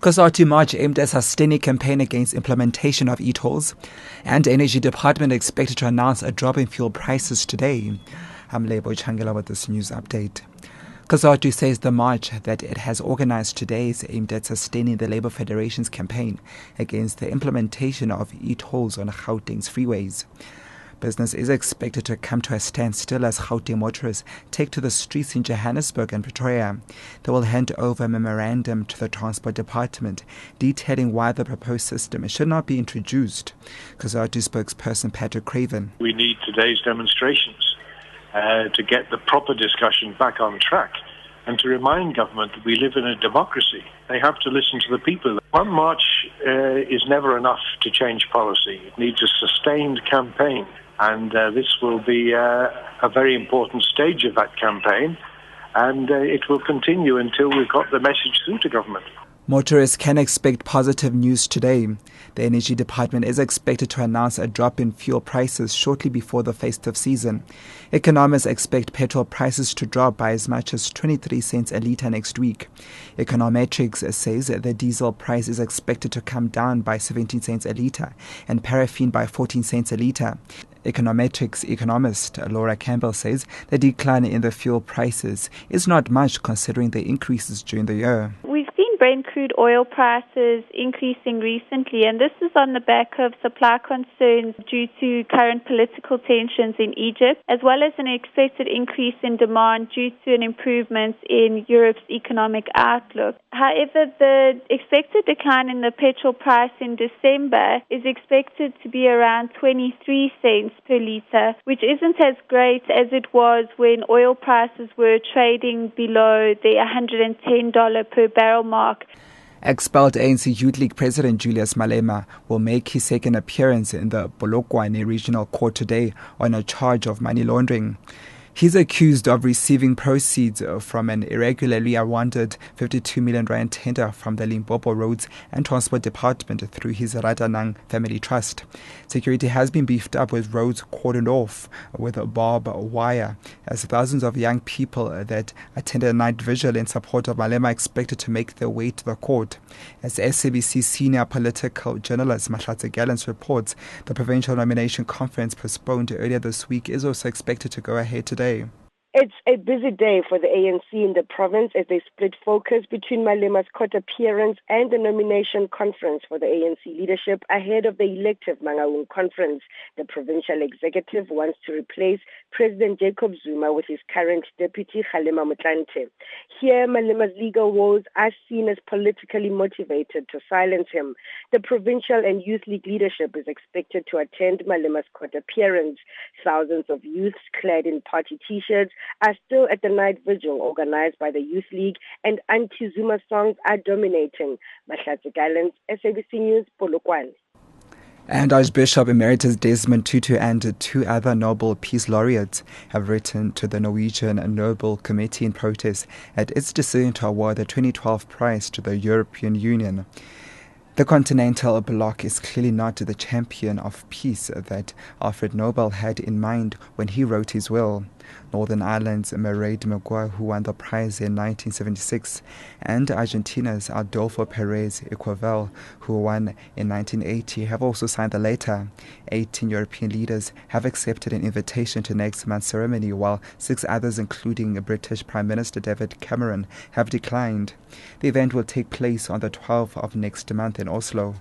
COSATU March aimed at sustaining campaign against implementation of e-tolls, and Energy Department expected to announce a drop in fuel prices today. I'm Lebo Changela with this news update. COSATU says the march that it has organized today is aimed at sustaining the Labour Federation's campaign against the implementation of e-tolls on Gauteng's freeways. Business is expected to come to a standstill as Gauteng motorists take to the streets in Johannesburg and Pretoria. They will hand over a memorandum to the Transport Department detailing why the proposed system should not be introduced. COSATU spokesperson Patrick Craven. We need today's demonstrations to get the proper discussion back on track and to remind government that we live in a democracy. They have to listen to the people. One march is never enough to change policy. It needs a sustained campaign. And this will be a very important stage of that campaign, and it will continue until we've got the message through to government. Motorists can expect positive news today. The Energy Department is expected to announce a drop in fuel prices shortly before the festive season. Economists expect petrol prices to drop by as much as 23 cents a litre next week. Econometrics says the diesel price is expected to come down by 17 cents a litre and paraffin by 14 cents a litre. Econometrics economist Laura Campbell says the decline in the fuel prices is not much considering the increases during the year. We've seen Brent crude oil prices increasing recently, and this is on the back of supply concerns due to current political tensions in Egypt, as well as an expected increase in demand due to an improvement in Europe's economic outlook. However, the expected decline in the petrol price in December is expected to be around 23 cents per litre, which isn't as great as it was when oil prices were trading below the $110 per barrel mark. Expelled ANC Youth League President Julius Malema will make his second appearance in the Polokwane Regional Court today on a charge of money laundering. He's accused of receiving proceeds from an irregularly awarded 52 million rand tender from the Limpopo Roads and Transport Department through his Radanang Family Trust. Security has been beefed up with roads cordoned off with barbed wire as thousands of young people that attended a night vigil in support of Malema are expected to make their way to the court. As SABC senior political journalist Mahlatse Gallants reports, the provincial nomination conference postponed earlier this week is also expected to go ahead today. It's a busy day for the ANC in the province as they split focus between Malema's court appearance and the nomination conference for the ANC leadership ahead of the elective Mangaung conference. The provincial executive wants to replace President Jacob Zuma with his current deputy Kgalema Motlanthe. Here, Malema's legal woes are seen as politically motivated to silence him. The provincial and youth league leadership is expected to attend Malema's court appearance. Thousands of youths clad in party t-shirts are still at the night vigil organized by the Youth League, and anti-Zuma songs are dominating. Mahlatse Gallants, SABC News, Polokwane. And Archbishop Emeritus Desmond Tutu and two other Nobel Peace Laureates have written to the Norwegian Nobel Committee in protest at its decision to award the 2012 prize to the European Union. The continental bloc is clearly not the champion of peace that Alfred Nobel had in mind when he wrote his will. Northern Ireland's Mairead Maguire, who won the prize in 1976, and Argentina's Adolfo Pérez Echeverría, who won in 1980, have also signed the letter. 18 European leaders have accepted an invitation to next month's ceremony, while 6 others, including British Prime Minister David Cameron, have declined. The event will take place on the 12th of next month in Oslo.